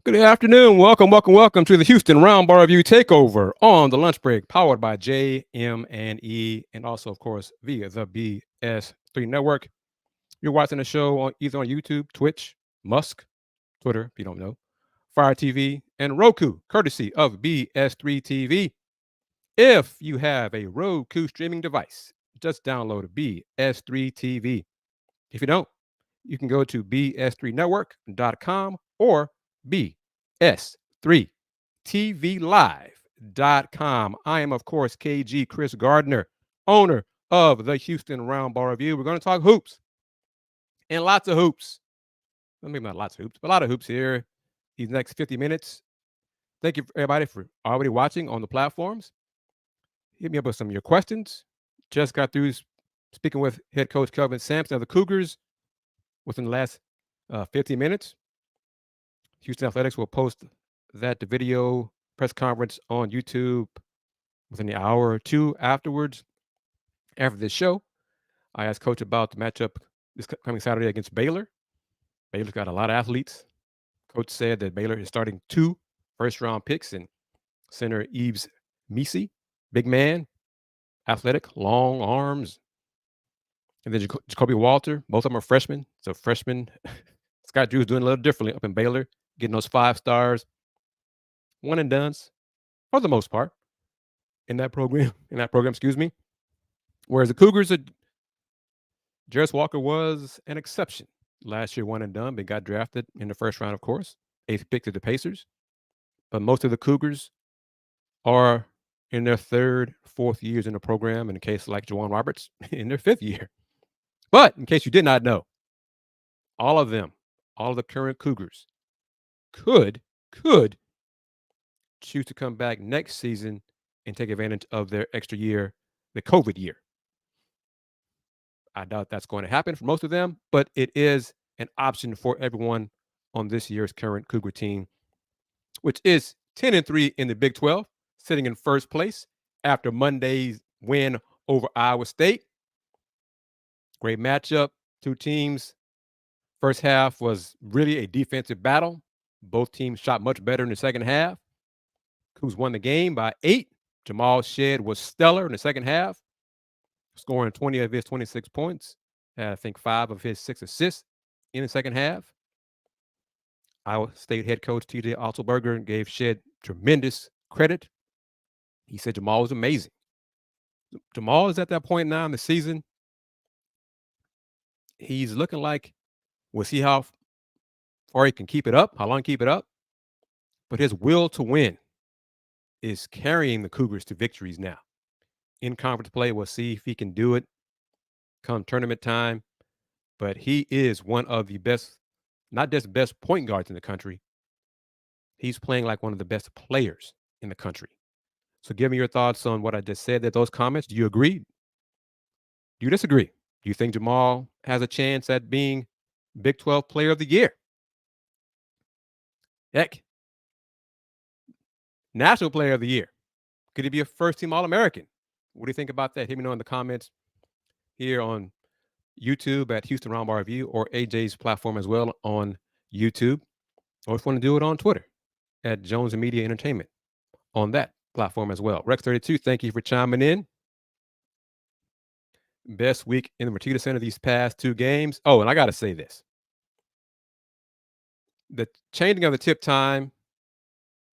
Good afternoon. Welcome to the Houston Roundball Review Takeover on the Lunch Break, powered by JM&E, and also, of course, via the BS3 Network. You're watching the show either on YouTube, Twitch, Musk, Twitter, if you don't know, Fire TV, and Roku, courtesy of BS3 TV. If you have a Roku streaming device, just download BS3 TV. If you don't, you can go to bs3network.com or bs3tvlive.com. I am, of course, KG Chris Gardner, owner of the Houston Roundball Review. We're going to talk hoops and lots of hoops. Well, maybe not lots of hoops, but a lot of hoops here these next 50 minutes. Thank you, everybody, for already watching on the platforms. Hit me up with some of your questions. Just got through speaking with head coach Kelvin Sampson of the Cougars within the last 15 minutes. Houston Athletics will post the video press conference on YouTube within the hour or two afterwards. After this show, I asked Coach about the matchup this coming Saturday against Baylor. Baylor's got a lot of athletes. Coach said that Baylor is starting 2 first-round picks in center Yves Misi, big man, athletic, long arms. And then Jacoby Walter, both of them are freshmen. So freshman Scott Drew's doing a little differently up in Baylor, getting those 5 stars, one and dones for the most part in that program. Whereas the Cougars, Jarris Walker was an exception. Last year, one and done, but got drafted in the first round, of course, 8th pick to the Pacers. But most of the Cougars are in their 3rd, 4th years in the program, in a case like Juwan Roberts, in their 5th year. But in case you did not know, all of the current Cougars could choose to come back next season and take advantage of their extra year, the COVID year. I doubt that's going to happen for most of them, but it is an option for everyone on this year's current Cougar team, which is 10-3 in the Big 12, sitting in first place after Monday's win over Iowa State. Great matchup, 2 teams. First half was really a defensive battle. Both teams shot much better in the second half. Cougs won the game by 8. Jamal Shead was stellar in the second half, scoring 20 of his 26 points. Had, I think, 5 of his 6 assists in the second half. Iowa State head coach T.J. Otzelberger gave Shead tremendous credit. He said Jamal was amazing. Jamal is at that point now in the season. He's looking like we'll see how far he can keep it up, how long he can keep it up. But his will to win is carrying the Cougars to victories now. In conference play, we'll see if he can do it come tournament time. But he is one of the best, not just best point guards in the country. He's playing like one of the best players in the country. So give me your thoughts on what I just said, those comments. Do you agree? Do you disagree? Do you think Jamal has a chance at being Big 12 Player of the Year? Heck, National Player of the Year. Could he be a first-team All-American? What do you think about that? Hit me know in the comments here on YouTube at Houston Roundball Review, or AJ's platform as well on YouTube. Or if you want to do it on Twitter at Jones and Media Entertainment on that platform as well. Rex32, thank you for chiming in. Best week in the Mertita Center these past 2 games. Oh, and I got to say this. The changing of the tip time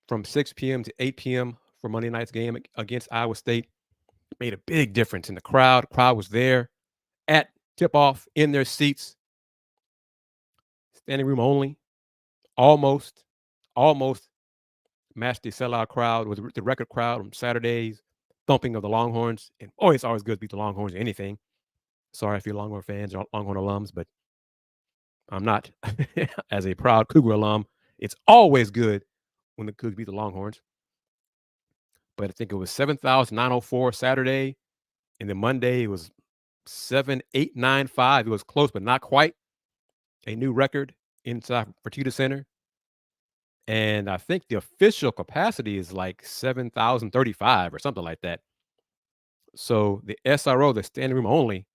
from 6 p.m. to 8 p.m. for Monday night's game against Iowa State made a big difference in the crowd. The crowd was there at tip-off in their seats. Standing room only. Almost matched the sellout crowd with the record crowd from Saturday's thumping of the Longhorns. And it's always good to beat the Longhorns or anything. Sorry if you're Longhorn fans or Longhorn alums, but I'm not. As a proud Cougar alum, it's always good when the Cougs beat the Longhorns. But I think it was 7,904 Saturday, and then Monday it was 7,895. It was close, but not quite. A new record inside Fertitta Center. And I think the official capacity is like 7,035 or something like that. So the SRO, the standing room only,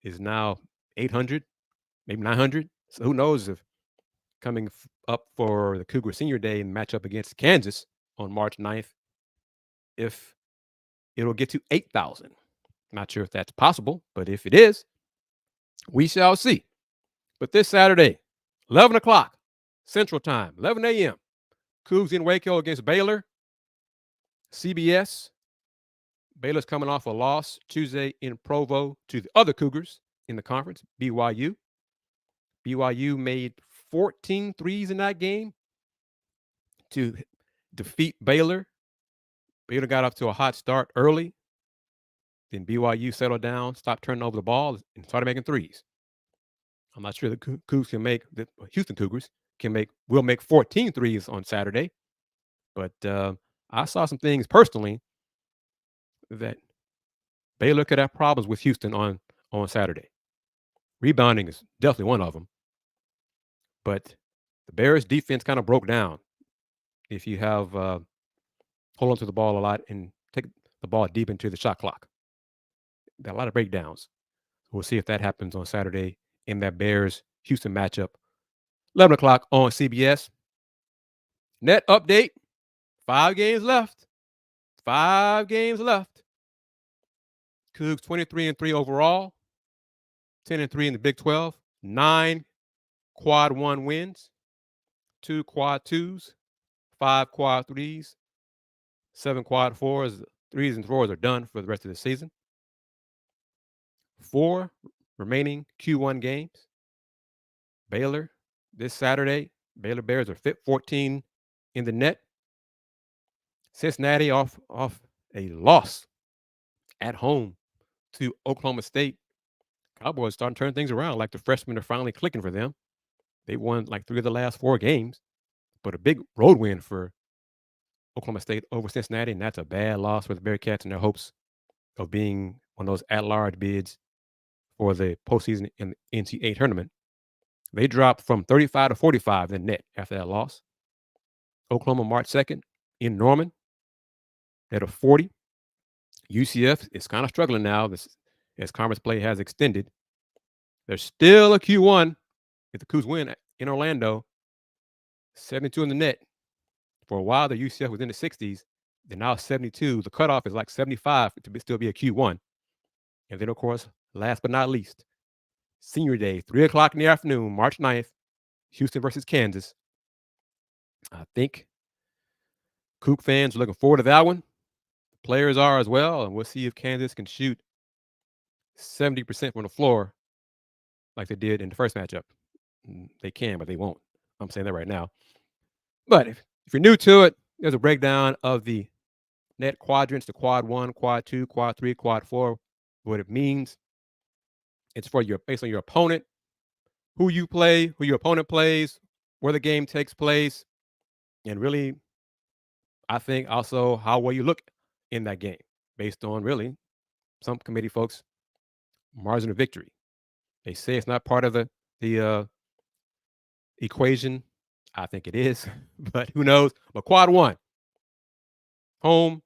is now 800, maybe 900. So who knows if coming up for the Cougar Senior Day and match up against Kansas on March 9th, if it'll get to 8,000. Not sure if that's possible, but if it is, we shall see. But this Saturday, 11 o'clock Central Time, 11 a.m., Cougs in Waco against Baylor. CBS. Baylor's coming off a loss Tuesday in Provo to the other Cougars in the conference, BYU. BYU made 14 threes in that game to defeat Baylor. Baylor got off to a hot start early. Then BYU settled down, stopped turning over the ball, and started making threes. I'm not sure the Cougs can make, the Houston Cougars will make 14 threes on Saturday. But I saw some things personally that Baylor could have problems with Houston on Saturday. Rebounding is definitely one of them. But the Bears' defense kind of broke down. If you have hold on to the ball a lot and take the ball deep into the shot clock, got a lot of breakdowns. We'll see if that happens on Saturday in that Bears-Houston matchup. 11 o'clock on CBS. Net update. 5 games left. 5 games left. Cougs 23-3 overall. 10-3 in the Big 12. 9 quad 1 wins. 2 quad 2s. 5 quad 3s. 7 quad 4s. 3s and 4s are done for the rest of the season. 4 remaining Q1 games. Baylor this Saturday. Baylor Bears are fit 14 in the net. Cincinnati off a loss at home to Oklahoma State. Cowboys starting to turn things around. Like the freshmen are finally clicking for them. They won like 3 of the last 4 games, but a big road win for Oklahoma State over Cincinnati, and that's a bad loss for the Bearcats in their hopes of being one of those at-large bids for the postseason in the NCAA tournament. They dropped from 35 to 45 in net after that loss. Oklahoma March 2nd in Norman at a 40. UCF is kind of struggling now as conference play has extended. There's still a Q1 if the Cougs win in Orlando. 72 in the net. For a while, the UCF was in the 60s. They're now 72. The cutoff is like 75 to still be a Q1. And then, of course, last but not least, Senior Day, 3 o'clock in the afternoon, March 9th, Houston versus Kansas. I think Coug fans are looking forward to that one. The players are as well, and we'll see if Kansas can shoot 70% from the floor like they did in the first matchup. They can, but they won't. I'm saying that right now. But if you're new to it, there's a breakdown of the net quadrants, the quad 1, quad 2, quad 3, quad 4, what it means. It's for based on your opponent, who you play, who your opponent plays, where the game takes place, and really, I think also how well you look in that game based on really some committee folks' margin of victory. They say it's not part of the equation. I think it is, but who knows? But quad 1, home,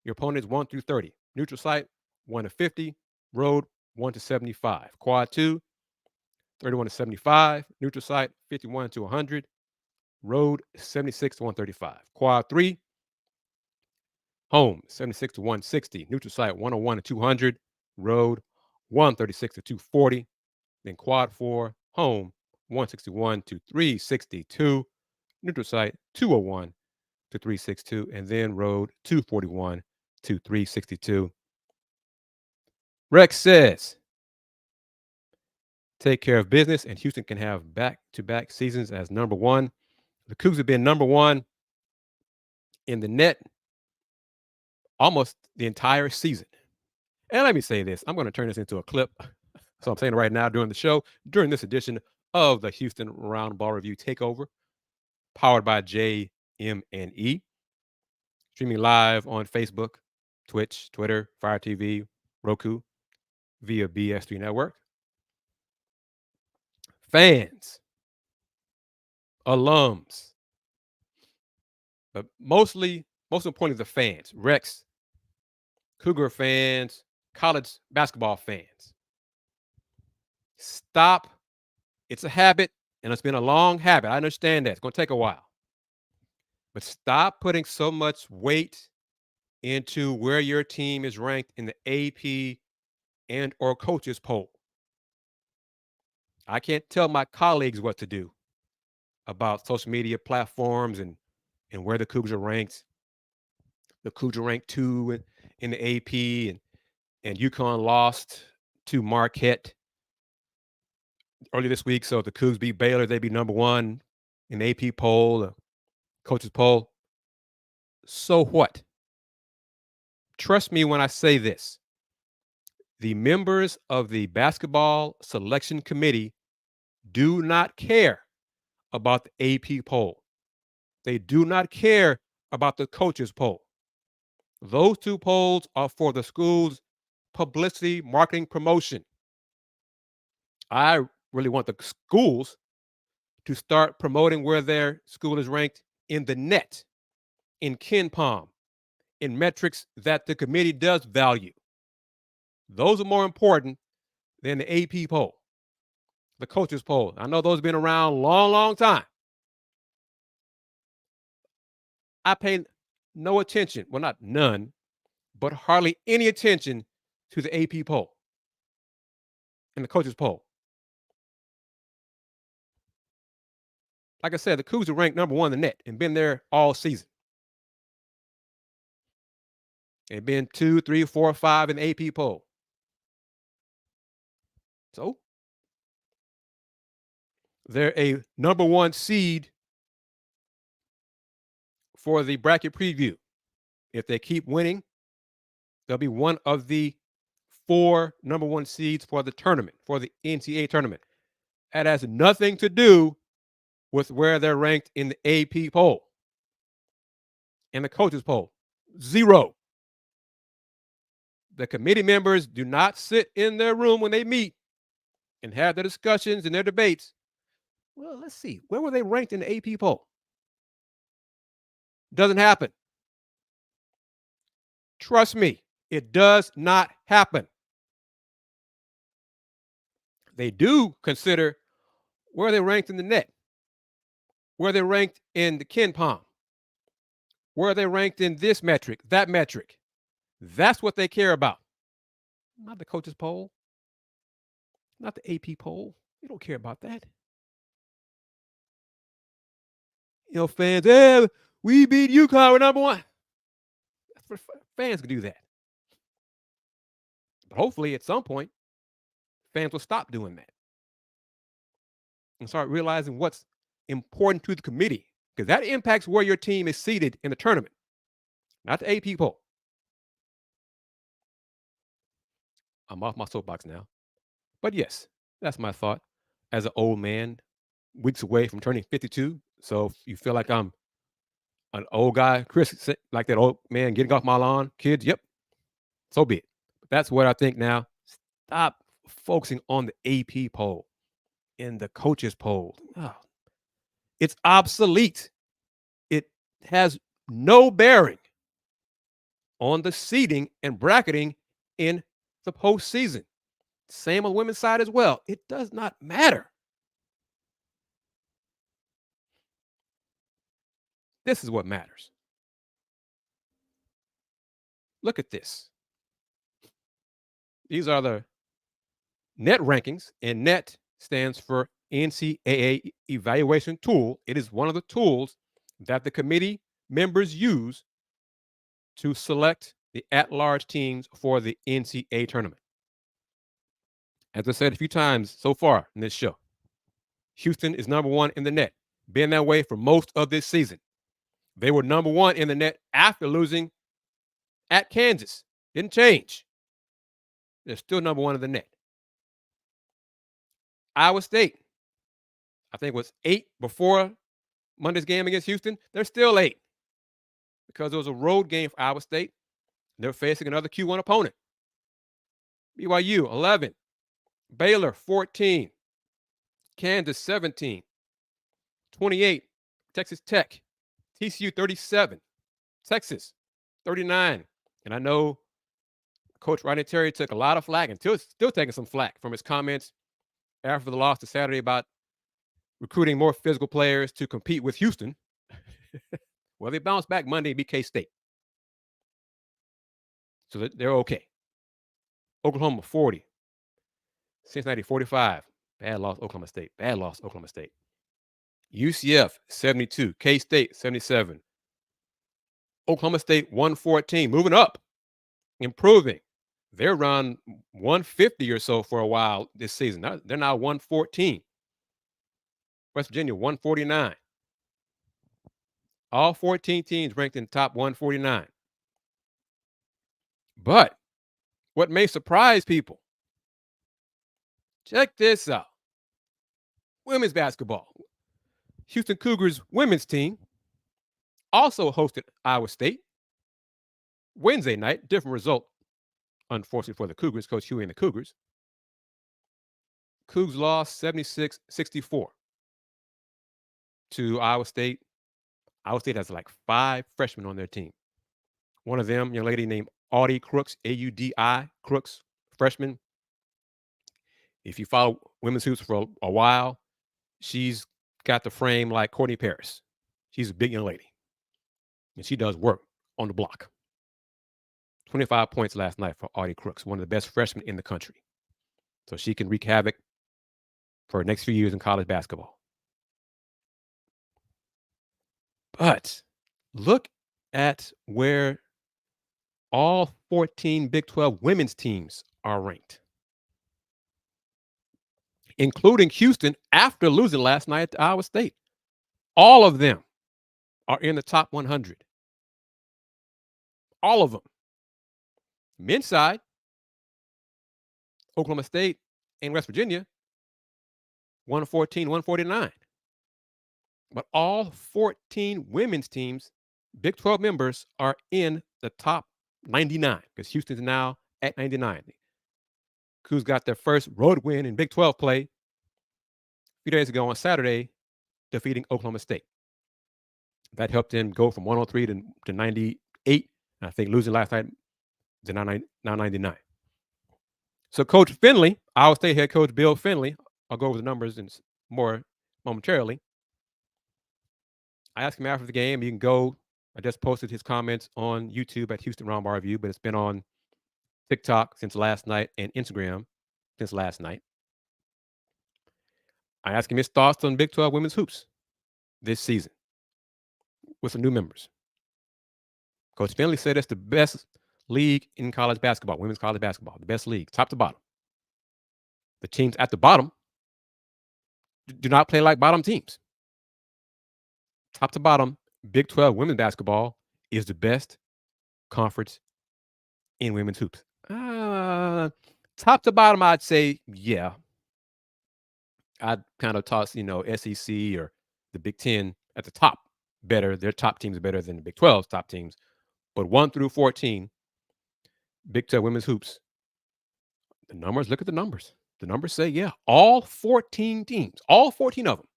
your opponent is 1 through 30. Neutral site, 1 to 50. Road, 1 to 75. Quad 2, 31 to 75. Neutral site, 51 to 100. Road, 76 to 135. Quad 3, home, 76 to 160. Neutral site, 101 to 200. Road, 136 to 240. Then quad 4, home, 161 to 362. Neutral site, 201 to 362. And then road, 241 to 362. Rex says, take care of business, and Houston can have back-to-back seasons as number 1. The Cougs have been number 1 in the net almost the entire season. And let me say this. I'm going to turn this into a clip. So I'm saying it right now during the show, during this edition of the Houston Roundball Review Takeover, powered by JM&E. Streaming live on Facebook, Twitch, Twitter, Fire TV, Roku, via BS3 Network. Fans, alums, but most importantly, the fans. Rex, Cougar fans, college basketball fans. Stop. It's a habit. And it's been a long habit. I understand that. It's going to take a while. But stop putting so much weight into where your team is ranked in the AP and or coaches poll. I can't tell my colleagues what to do about social media platforms and where the Cougars are ranked. The Cougars are ranked 2 in the AP, and UConn lost to Marquette early this week. So if the Cougs beat Baylor, they'd be number 1 in the AP poll, the coaches poll. So what? Trust me when I say this. The members of the basketball selection committee do not care about the AP poll. They do not care about the coaches poll. Those 2 polls are for the school's publicity, marketing, promotion. I really want the schools to start promoting where their school is ranked in the net, in KenPom, in metrics that the committee does value. Those are more important than the AP poll, the coaches poll. I know those have been around a long, long time. I pay no attention, well, not none, but hardly any attention to the AP poll and the coaches poll. Like I said, the Cougs are ranked number 1 in the net and been there all season. They've been 2, 3, 4, 5 in the AP poll. So they're a number 1 seed for the bracket preview. If they keep winning, they'll be one of the 4 number 1 seeds for the tournament, for the NCAA tournament. That has nothing to do with where they're ranked in the AP poll and the coaches poll. 0. The committee members do not sit in their room when they meet and have their discussions and their debates. Well, let's see. Where were they ranked in the AP poll? Doesn't happen. Trust me, it does not happen. They do consider where they're ranked in the net, where they're ranked in the KenPom, where they're ranked in this metric, that metric. That's what they care about. Not the coaches poll, not the AP poll. They don't care about that. Fans, we beat UConn, we're number 1. Fans can do that. But hopefully at some point, fans will stop doing that and start realizing what's important to the committee, because that impacts where your team is seated in the tournament, not the AP poll. I'm off my soapbox now. But yes, that's my thought as an old man, weeks away from turning 52. So if you feel like I'm an old guy, Chris, like that old man getting off my lawn, kids, yep, so be it. But that's what I think now. Stop focusing on the AP poll and the coaches poll. Oh, it's obsolete. It has no bearing on the seeding and bracketing in the postseason. Same on the women's side as well. It does not matter. This is what matters. Look at this. These are the net rankings, and net stands for NCAA evaluation tool. It is one of the tools that the committee members use to select the at-large teams for the NCAA tournament. As I said a few times so far in this show, Houston is number 1 in the net, been that way for most of this season. They were number 1 in the net after losing at Kansas. Didn't change. They're still number 1 in the net. Iowa State, I think, was 8 before Monday's game against Houston. They're still 8 because it was a road game for Iowa State. They're facing another Q1 opponent. BYU, 11. Baylor, 14. Kansas, 17. 28. Texas Tech. TCU, 37. Texas, 39. And I know Coach Rodney Terry took a lot of flack and still taking some flack from his comments after the loss to Saturday about recruiting more physical players to compete with Houston. Well, they bounced back Monday and beat K-State. So they're okay. Oklahoma 40. Cincinnati 45. Bad loss, Oklahoma State. Bad loss, Oklahoma State. UCF 72. K-State 77. Oklahoma State 114. Moving up. Improving. They're around 150 or so for a while this season. They're now 114. West Virginia 149. All 14 teams ranked in the top 149. But what may surprise people, check this out. Women's basketball. Houston Cougars women's team also hosted Iowa State Wednesday night. Different result, unfortunately, for the Cougars, Coach Huey and the Cougars. Cougs lost 76-64 to Iowa State. Iowa State has like 5 freshmen on their team. One of them, young lady named Audi Crooks, A-U-D-I, Crooks, freshman. If you follow women's hoops for a while, she's got the frame like Courtney Paris. She's a big young lady. And she does work on the block. 25 points last night for Audi Crooks, one of the best freshmen in the country. So she can wreak havoc for the next few years in college basketball. But look at where all 14 Big 12 women's teams are ranked, including Houston after losing last night to Iowa State. All of them are in the top 100. All of them. Men's side, Oklahoma State and West Virginia, 114, 149. But all 14 women's teams, Big 12 members, are in the top 99 because Houston's now at 99. Cougs got their first road win in Big 12 play a few days ago on Saturday, defeating Oklahoma State. That helped them go from 103 to 98. And I think losing last night to now 99. So Coach Finley, Iowa State head coach Bill Finley, I'll go over the numbers more momentarily. I asked him after the game. You can go. I just posted his comments on YouTube at Houston Roundball Review, but it's been on TikTok since last night and Instagram since last night. I asked him his thoughts on Big 12 women's hoops this season with some new members. Coach Finley said it's the best league in college basketball, women's college basketball, the best league, top to bottom. The teams at the bottom do not play like bottom teams. Top to bottom, Big 12 women's basketball is the best conference in women's hoops. Top to bottom, I'd say, yeah. I'd kind of toss, SEC or the Big 10 at the top better. Their top teams are better than the Big 12's top teams. But 1 through 14, Big 12 women's hoops, the numbers, look at the numbers. The numbers say, yeah, all 14 teams, all 14 of them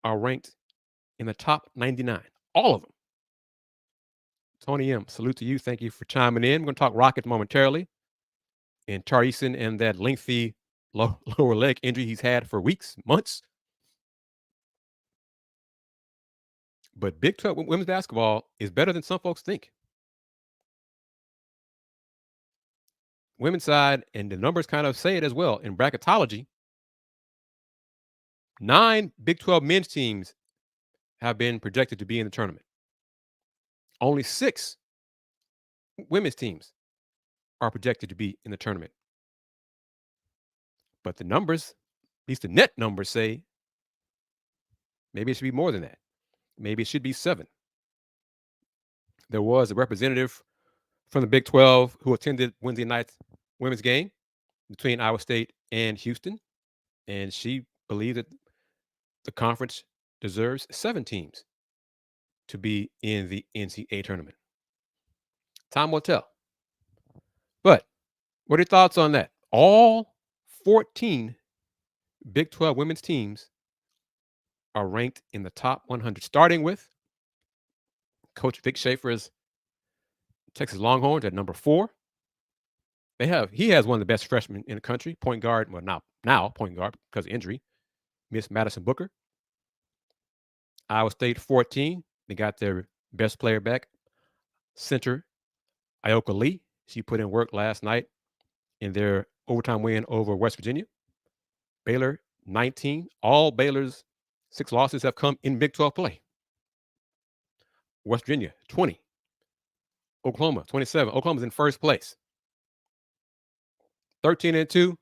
are ranked in the top 99. All of them. Tony M., salute to you. Thank you for chiming in. We're going to talk Rockets momentarily. And Tari Eason and that lengthy lower leg injury he's had for weeks, months. But Big 12 women's basketball is better than some folks think. Women's side, and the numbers kind of say it as well, in bracketology, 9 Big 12 men's teams have been projected to be in the tournament. Only 6 women's teams are projected to be in the tournament. But the numbers, at least the net numbers, say maybe it should be more than that. Maybe it should be 7. There was a representative from the Big 12 who attended Wednesday night's women's game between Iowa State and Houston, and she believed that the conference deserves 7 teams to be in the NCAA tournament. Time will tell. But what are your thoughts on that? All 14 Big 12 women's teams are ranked in the top 100, starting with Coach Vic Schaefer's Texas Longhorns at number 4. He has one of the best freshmen in the country, point guard. Well, now point guard because of injury. Miss Madison Booker. Iowa State 14. They got their best player back, center Ioka Lee. She put in work last night in their overtime win over West Virginia. Baylor 19. All Baylor's 6 losses have come in Big 12 play. West Virginia 20. Oklahoma 27. Oklahoma's in first place. 13-2.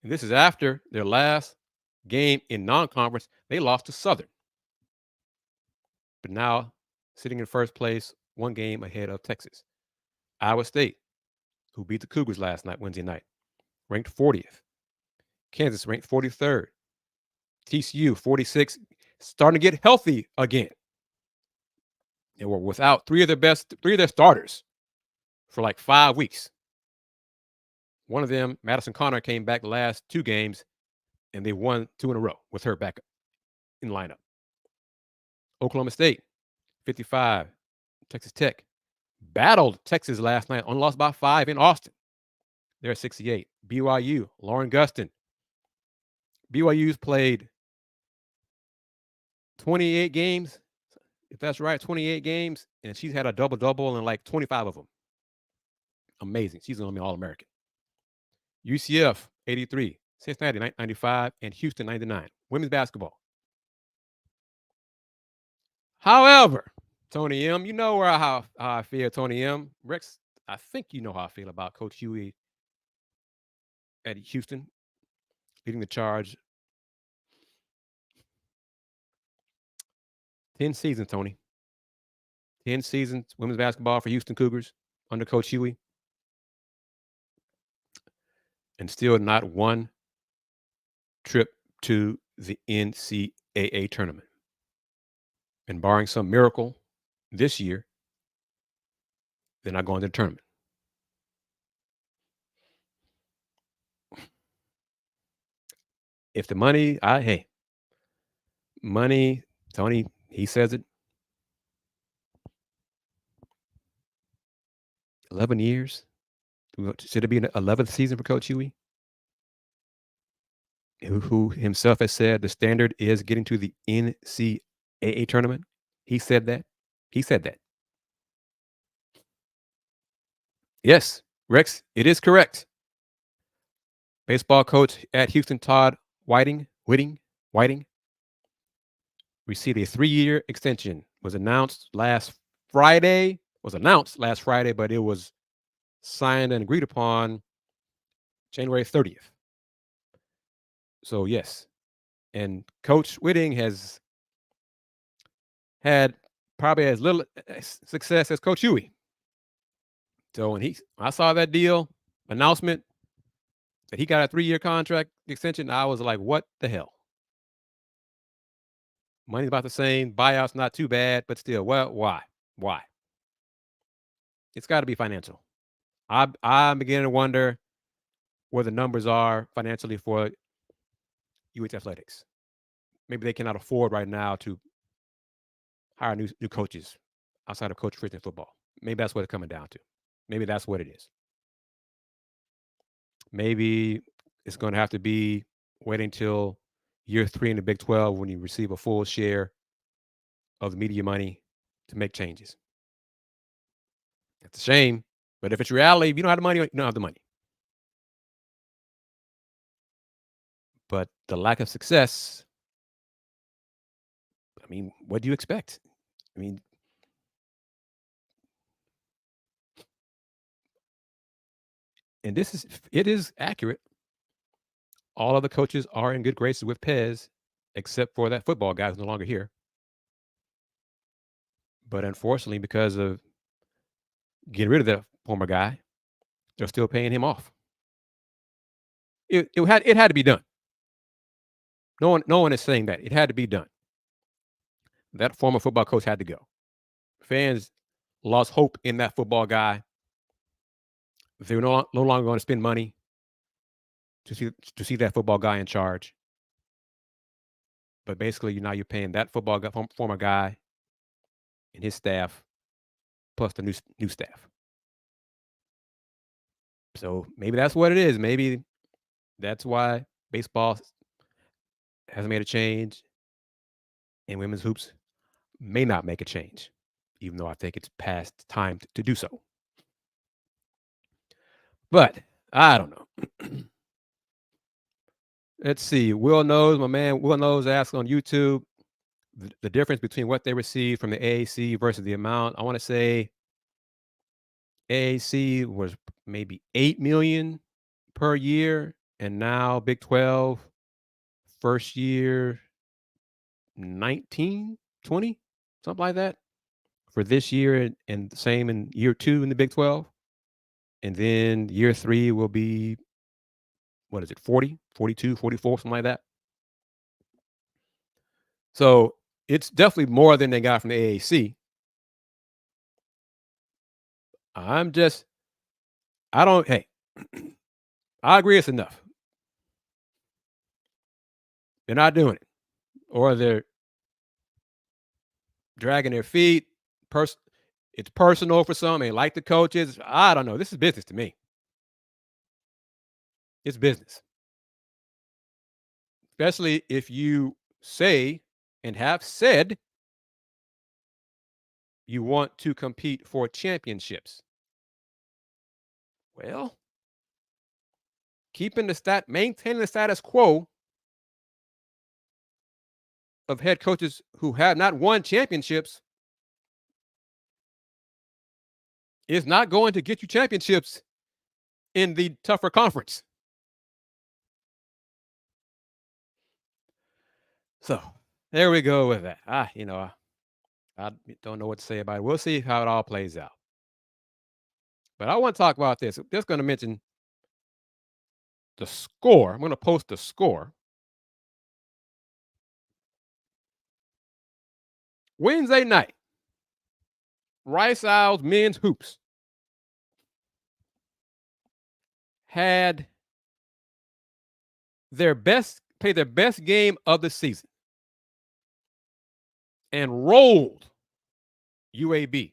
And this is after their last game in non-conference. They lost to Southern. But now sitting in first place, 1 game ahead of Texas. Iowa State, who beat the Cougars last night, Wednesday night, ranked 40th. Kansas ranked 43rd. TCU 46, starting to get healthy again. They were without 3 of their starters for like 5 weeks. One of them, Madison Connor, came back the last 2 games, and they won 2 in a row with her back in lineup. Oklahoma State, 55. Texas Tech battled Texas last night, only lost by 5 in Austin. They're at 68. BYU, Lauren Gustin. BYU's played 28 games, if that's right, 28 games, and she's had a double-double in like 25 of them. Amazing. She's going to be an All-American. UCF, 83. Cincinnati, 95. And Houston, 99. Women's basketball. However, Tony M., you know how I feel, Tony M. Rex, I think you know how I feel about Coach Huey at Houston, leading the charge. 10 seasons, Tony. 10 seasons, women's basketball for Houston Cougars under Coach Huey. And still not one trip to the NCAA tournament. And barring some miracle this year, they're not going to the tournament. If the money, money, Tony, he says it. 11 years. Should it be an 11th season for Coach Huey? Who himself has said the standard is getting to the NCAA tournament. He said that. Yes, Rex, it is correct. Baseball coach at Houston, Todd Whiting, received a 3-year extension. Was announced last Friday, but it was signed and agreed upon January 30th. So, yes. And Coach Whiting has had probably as little success as Coach Huey. So when I saw that deal announcement that he got a 3-year contract extension, I was like, what the hell? Money's about the same. Buyout's not too bad, but still, well, why? It's got to be financial. I'm beginning to wonder where the numbers are financially for UH Athletics. Maybe they cannot afford right now to hire new coaches outside of Coach Christian football. Maybe that's what it's coming down to. Maybe that's what it is. Maybe it's going to have to be waiting till year 3 in the Big 12 when you receive a full share of the media money to make changes. That's a shame. But if it's reality, if you don't have the money, you don't have the money. But the lack of success, I mean, what do you expect? I mean, and it is accurate. All of the coaches are in good graces with Pez, except for that football guy who's no longer here. But unfortunately, because of getting rid of that former guy, they're still paying him off. It had to be done. No one is saying that. It had to be done. That former football coach had to go. Fans lost hope in that football guy. They were no longer going to spend money to see that football guy in charge. But basically, now you're paying that football guy, former guy and his staff, plus the new staff. So maybe that's what it is. Maybe that's why baseball hasn't made a change, and women's hoops may not make a change, even though I think it's past time to do so. But I don't know. Let's see. Will knows, my man Will knows asked on YouTube the difference between what they receive from the AAC versus the amount. I want to say AAC was maybe 8 million per year, and now Big 12 first year 19, 20, something like that for this year, and the same in year 2 in the Big 12. And then year 3 will be, what is it, 40, 42, 44, something like that. So it's definitely more than they got from the AAC. Hey, I agree it's enough. They're not doing it, or they're dragging their feet. It's personal for some. They like the coaches. I don't know. This is business to me. It's business, especially if you say and have said you want to compete for championships. Well, maintaining the status quo of head coaches who have not won championships is not going to get you championships in the tougher conference. So there we go with that. I don't know what to say about it. We'll see how it all plays out. But I want to talk about this. I'm just going to mention the score. I'm going to post the score. Wednesday night, Rice Owls men's hoops had played their best game of the season and rolled UAB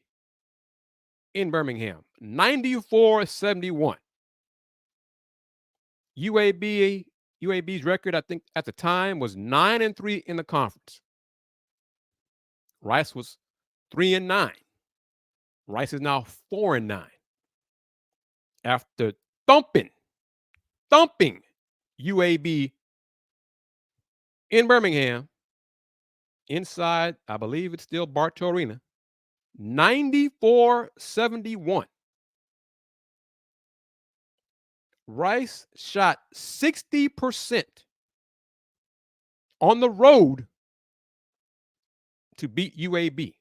in Birmingham, 94-71. UAB's record, I think, at the time was 9-3 in the conference. Rice was 3-9. Rice is now 4-9 after thumping UAB in Birmingham, inside, I believe it's still Bartow Arena, 94-71. Rice shot 60% on the road to beat UAB.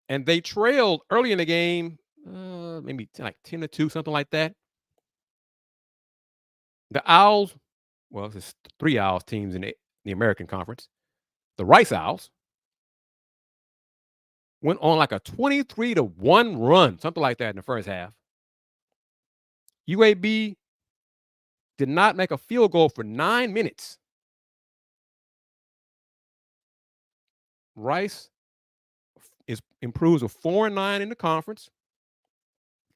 And they trailed early in the game, maybe like 10-2, something like that. The Owls, well, there's 3 Owls teams in the American Conference. The Rice Owls went on like a 23-1 run, something like that in the first half. UAB did not make a field goal for 9 minutes. Rice improves to 4-9 in the conference.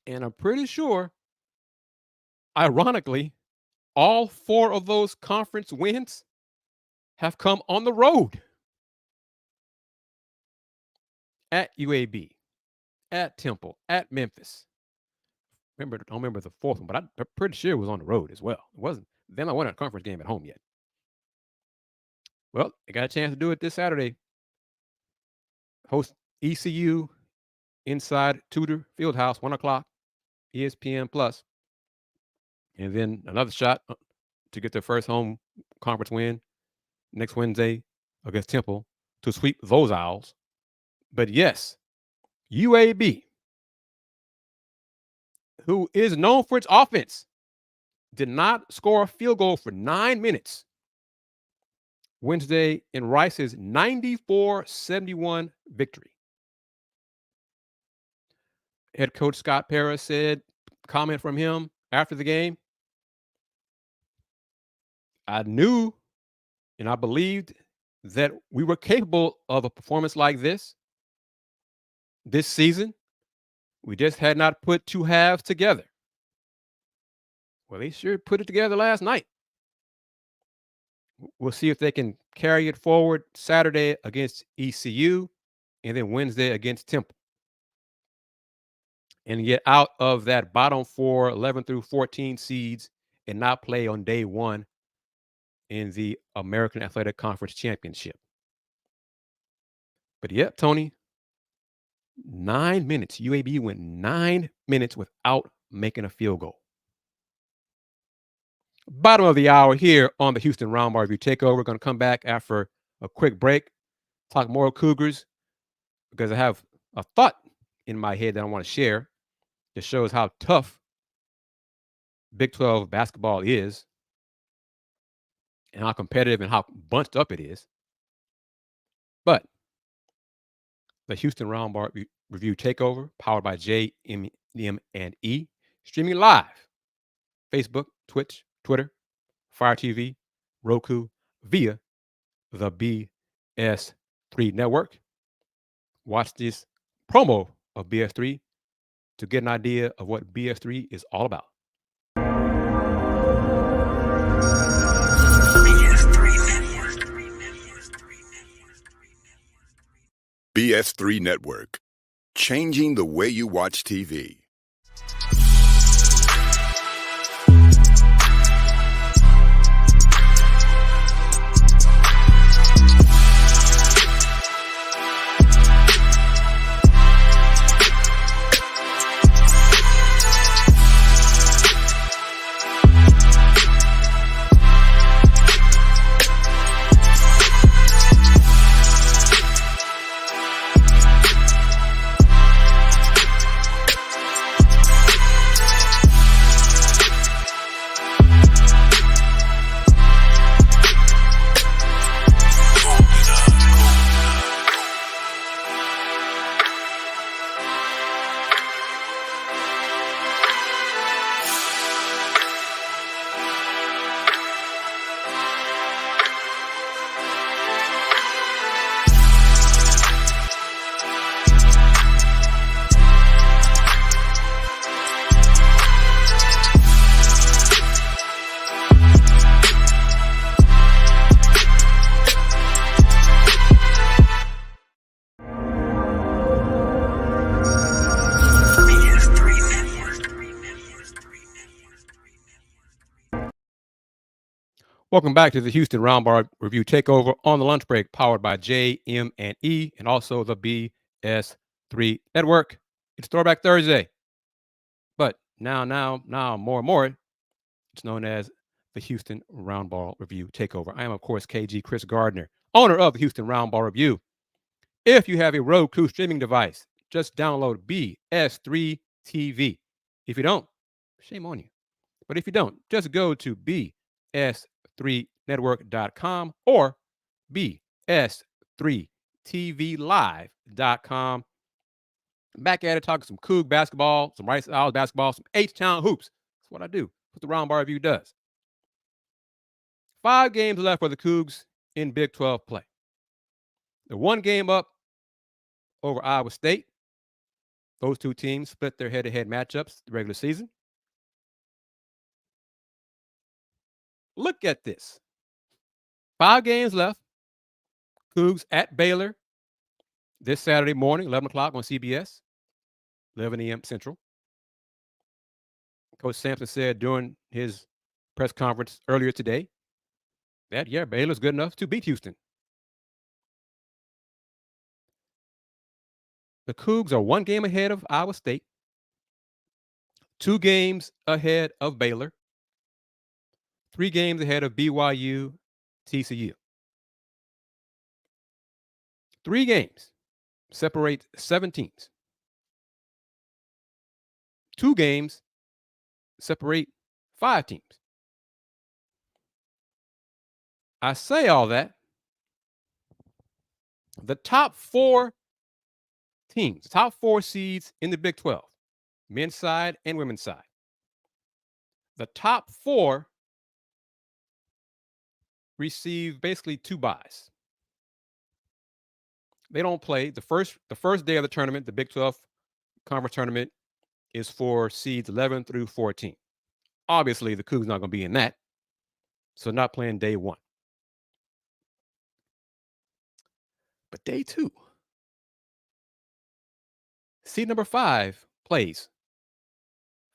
And I'm pretty sure, ironically, all 4 of those conference wins have come on the road. At UAB, at Temple, at Memphis. I don't remember the 4th one, but I'm pretty sure it was on the road as well. It wasn't. Then I won a conference game at home yet. Well, I got a chance to do it this Saturday. Host ECU inside Tudor Fieldhouse, 1 o'clock, ESPN Plus. And then another shot to get their first home conference win next Wednesday against Temple to sweep those Owls. But yes, UAB, who is known for its offense, did not score a field goal for 9 minutes Wednesday in Rice's 94-71 victory. Head coach Scott Paris said, comment from him after the game, I knew and I believed that we were capable of a performance like this season. We just had not put 2 halves together. Well, they sure put it together last night. We'll see if they can carry it forward Saturday against ECU and then Wednesday against Temple and get out of that bottom four, 11 through 14 seeds and not play on day one in the American Athletic Conference Championship. But yep, Tony, 9 minutes. UAB went 9 minutes without making a field goal. Bottom of the hour here on the Houston Roundball Review Takeover. We're going to come back after a quick break, talk more Cougars, because I have a thought in my head that I want to share that shows how tough Big 12 basketball is and how competitive and how bunched up it is. But the Houston Roundball Review Takeover, powered by JM&E, streaming live, Facebook, Twitch, Twitter, Fire TV, Roku, via the BS3 network. Watch this promo of BS3 to get an idea of what BS3 is all about. BS3 Network, changing the way you watch TV. Welcome back to the Houston Roundball Review Takeover on the lunch break, powered by JM&E and also the BS3 network. It's Throwback Thursday, but now, more and more, it's known as the Houston Roundball Review Takeover. I am, of course, KG Chris Gardner, owner of the Houston Roundball Review. If you have a Roku streaming device, just download BS3 TV. If you don't, shame on you. But if you don't, just go to BS3network.com or BS3TVLive.com. Back at it, talking some Coug basketball, some Rice Owls basketball, some H-Town hoops. That's what I do. What the Roundball Review does. 5 games left for the Cougs in Big 12 play. They're 1 game up over Iowa State. Those two teams split their head-to-head matchups the regular season. Look at this. 5 games left. Cougs at Baylor this Saturday morning, 11 o'clock on CBS, 11 a.m. Central. Coach Sampson said during his press conference earlier today that, Baylor's good enough to beat Houston. The Cougs are 1 game ahead of Iowa State, 2 games ahead of Baylor, 3 games ahead of BYU, TCU. 3 games separate 7 teams. 2 games separate 5 teams. I say all that. The top 4 teams, top 4 seeds in the Big 12, men's side and women's side. The top 4 receive basically 2 byes. They don't play. The first day of the tournament, the Big 12 conference tournament, is for seeds 11 through 14. Obviously, the Cougs not going to be in that, so not playing day 1. But day 2, seed number 5 plays.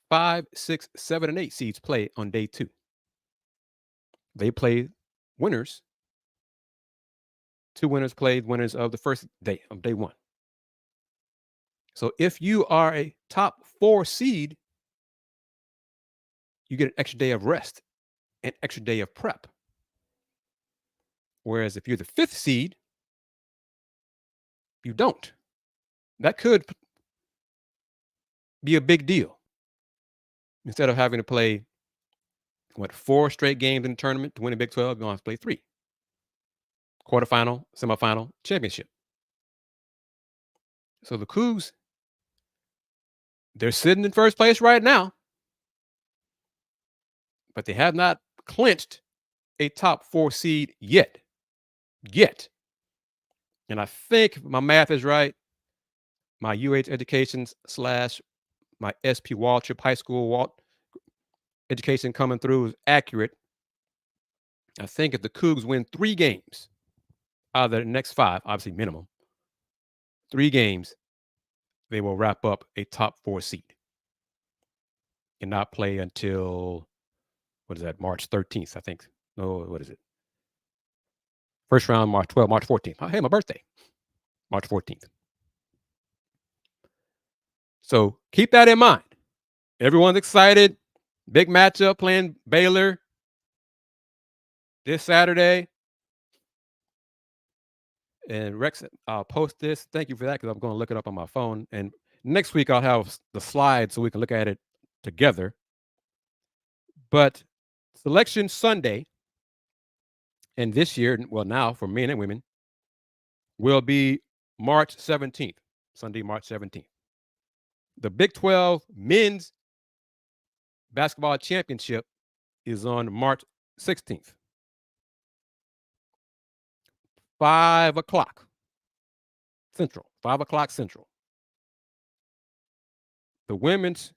5, 6, 7, and 8 seeds play on day 2. They play winners. 2 winners played winners of the first day of day 1. So if you are a top 4 seed, you get an extra day of rest, an extra day of prep. Whereas if you're the 5th seed, you don't. That could be a big deal. Instead of having to play 4 straight games in the tournament to win the Big 12, you don't have to play 3. Quarterfinal, semifinal, championship. So the Cougs, they're sitting in first place right now, but they have not clinched a top 4 seed yet. And I think my math is right. My UH education / my SP Waltrip High School education coming through is accurate. I think if the Cougs win 3 games out of the next 5, obviously minimum, 3 games, they will wrap up a top 4 seed and not play until, March 13th, I think. No, what is it? First round, March 12th, March 14th. Oh, hey, my birthday, March 14th. So keep that in mind. Everyone's excited. Big matchup playing Baylor this Saturday. And Rex, I'll post this. Thank you for that, because I'm going to look it up on my phone. And next week I'll have the slides so we can look at it together. But Selection Sunday, and this year, well, now for men and women, will be March 17th, Sunday, March 17th. The Big 12 men's basketball championship is on March 16th. 5 o'clock Central. 5 o'clock Central. The women's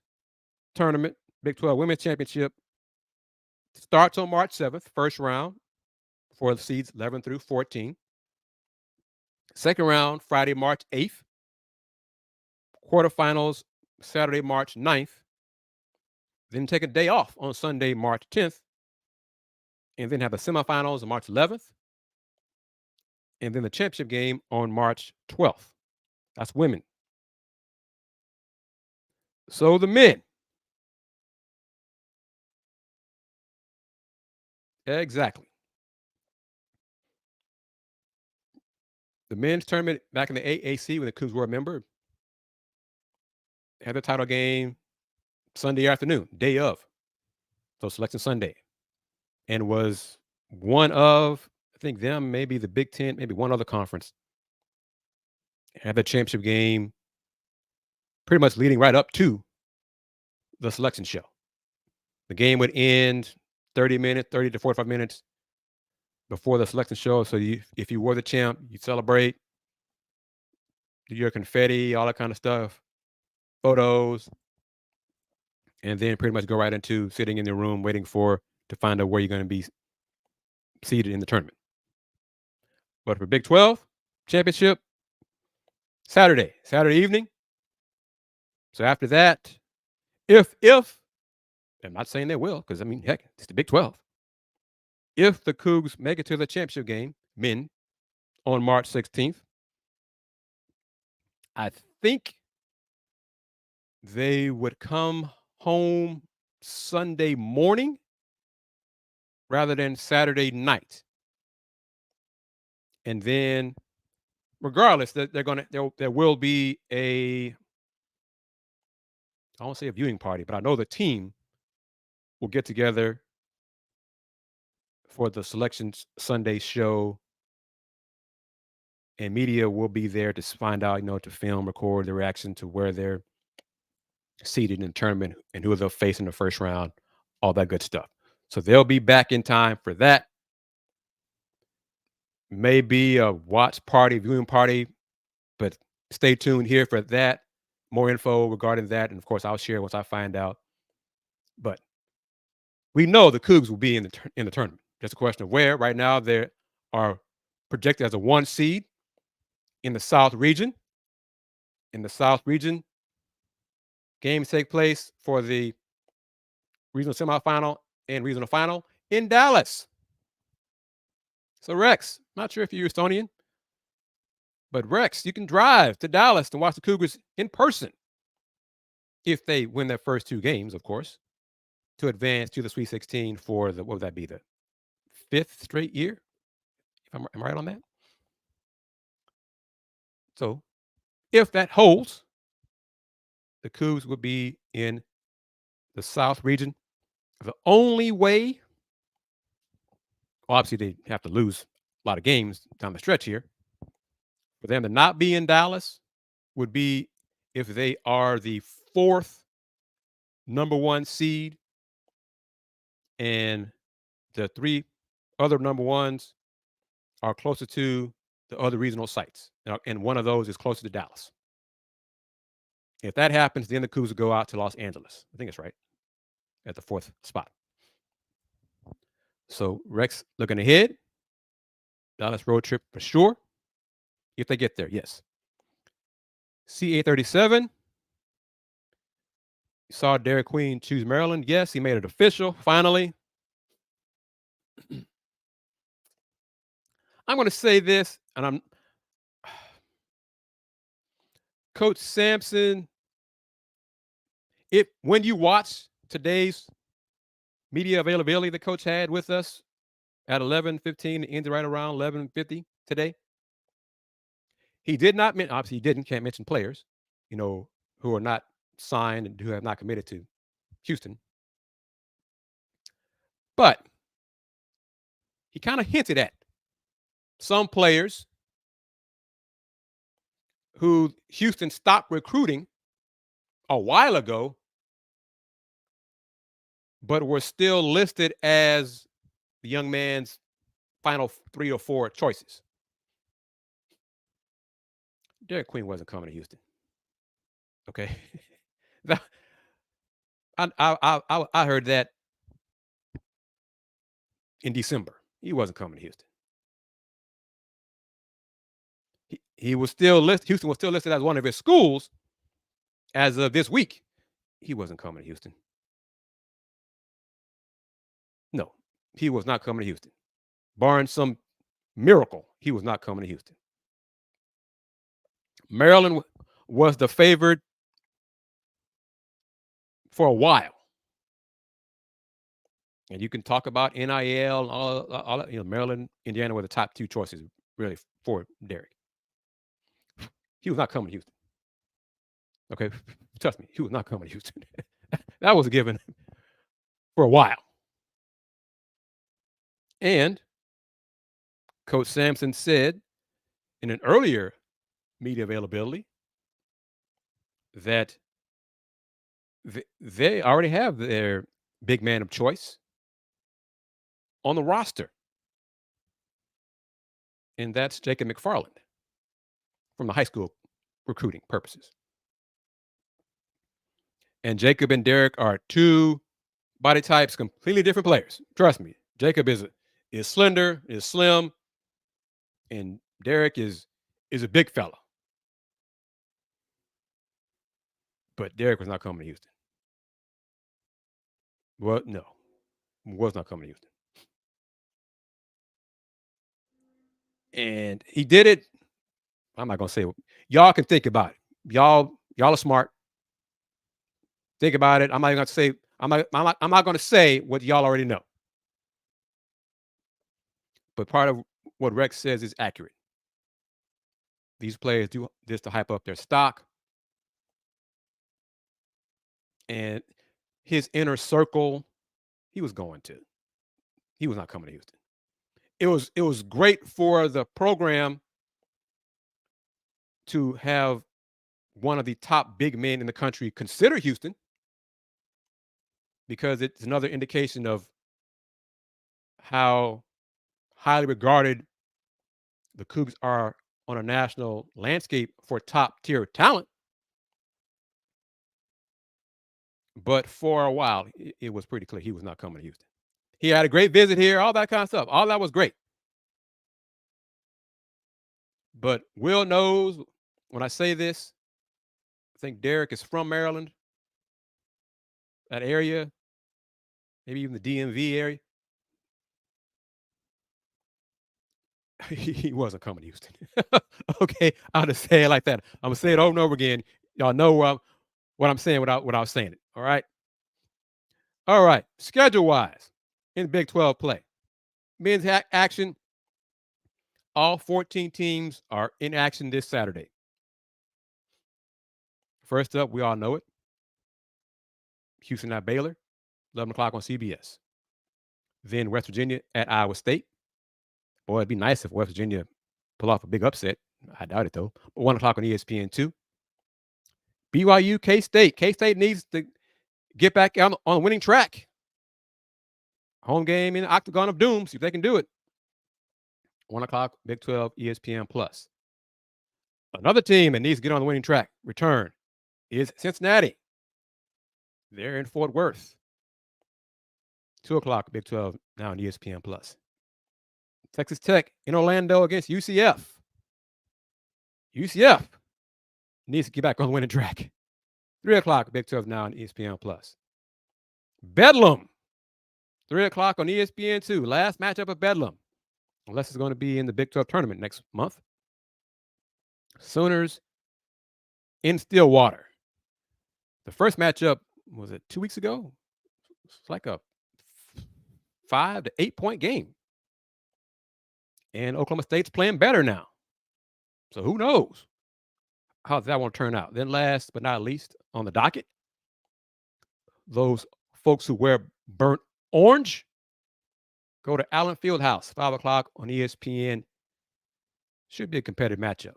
tournament, Big 12 Women's Championship, starts on March 7th, first round for the seeds 11 through 14. Second round, Friday, March 8th. Quarterfinals, Saturday, March 9th. Then take a day off on Sunday, March 10th. And then have the semifinals on March 11th. And then the championship game on March 12th. That's women. So the men. Exactly. The men's tournament back in the AAC, when the Cougs were a member, had the title game Sunday afternoon, day of. So Selection Sunday. And was one of, I think them, maybe the Big Ten, maybe one other conference, had the championship game pretty much leading right up to the selection show. The game would end 30 to 45 minutes before the selection show. So if you were the champ, you celebrate, do your confetti, all that kind of stuff, photos, and then pretty much go right into sitting in the room waiting to find out where you're going to be seated in the tournament. But for Big 12 championship, Saturday evening. So after that, if I'm not saying they will, because I mean, heck, it's the Big 12. If the Cougs make it to the championship game, men, on March 16th, I think they would come home Sunday morning rather than Saturday night. And then, regardless, there will be I won't say a viewing party, but I know the team will get together for the Selection Sunday show, and media will be there to find out, to film, record the reaction to where they're seated in the tournament and who they'll face in the first round, all that good stuff. So they'll be back in time for that. Maybe a watch party, viewing party, but stay tuned here for that. More info regarding that, and of course, I'll share once I find out. But we know the Cougs will be in the tournament. Just a question of where. Right now, they are projected as a 1 seed. In the South region, games take place for the regional semifinal and regional final in Dallas. So Rex, not sure if you're Houstonian, but Rex, you can drive to Dallas to watch the Cougars in person if they win their first two games, of course, to advance to the Sweet 16 for the, what would that be, the fifth straight year? If am I right on that? So if that holds, the Cougs would be in the South region. The only way, well, obviously they have to lose a lot of games down the stretch here. For them to not be in Dallas would be if they are the fourth number one seed and the three other number ones are closer to the other regional sites. And one of those is closer to Dallas. If that happens, then the Cougs will go out to Los Angeles. I think it's right at the fourth spot. So Rex looking ahead. Dallas road trip for sure. If they get there, yes. CA37. You saw Derek Queen choose Maryland. Yes, he made it official finally. I'm going to say this, and I'm Coach Sampson. When you watch today's media availability the coach had with us at 11:15, it ended right around 11:50 today. He did not mention, obviously he can't mention players, who are not signed and who have not committed to Houston. But he kind of hinted at some players who Houston stopped recruiting a while ago, but were still listed as the young man's final 3 or 4 choices. Derek Queen wasn't coming to Houston. Okay. I heard that in December. He wasn't coming to Houston. He was still listed. Houston was still listed as one of his schools as of this week. He wasn't coming to Houston. No, he was not coming to Houston. Barring some miracle, he was not coming to Houston. Maryland was the favorite for a while. And you can talk about NIL and all Maryland, Indiana were the top 2 choices really for Derek. He was not coming to Houston. Okay, trust me, he was not coming to Houston. That was a given for a while. And Coach Sampson said in an earlier media availability that they already have their big man of choice on the roster. And that's Jacob McFarland from the high school recruiting purposes. And Jacob and Derek are 2 body types, completely different players. Trust me. Jacob is slender, is slim, and Derek is a big fella. But Derek was not coming to Houston. Well, no, was not coming to Houston. And he did it. I'm not gonna say it. Y'all can think about it. Y'all are smart. Think about it. I'm not going to say what y'all already know. But part of what Rex says is accurate. These players do this to hype up their stock. And his inner circle, he was going to. He was not coming to Houston. It was great for the program to have one of the top big men in the country consider Houston, because it's another indication of how highly regarded the Cougs are on a national landscape for top tier talent. But for a while, it was pretty clear he was not coming to Houston. He had a great visit here, all that kind of stuff. All that was great. But Will knows when I say this. I think Derek is from Maryland, that area, maybe even the DMV area. He wasn't coming to Houston. Okay, I'll just say it like that. I'm gonna say it over and over again. Y'all know what I'm saying without saying it. All right. Schedule wise, in Big 12 play, men's action. All 14 teams are in action this Saturday. First up, we all know it. Houston at Baylor, 11 o'clock on CBS. Then West Virginia at Iowa State. Boy, it'd be nice if West Virginia pull off a big upset. I doubt it, though. But 1 o'clock on ESPN2. BYU, K-State. K-State needs to get back on the winning track. Home game in the Octagon of Doom. See if they can do it. 1 o'clock, Big 12, ESPN+. Another team that needs to get on the winning track, return, is Cincinnati. They're in Fort Worth. 2 o'clock, Big 12, now on ESPN+. Texas Tech in Orlando against UCF. UCF needs to get back on the winning track. 3 o'clock, Big 12, now on ESPN+. Bedlam, 3 o'clock on ESPN2. Last matchup of Bedlam, unless it's going to be in the Big 12 tournament next month. Sooners in Stillwater. The first matchup, was it 2 weeks ago? It's like a 5 to 8 point game. And Oklahoma State's playing better now. So who knows how that will turn out. Then last but not least on the docket, those folks who wear burnt orange, go to Allen Fieldhouse, 5 o'clock on ESPN. Should be a competitive matchup.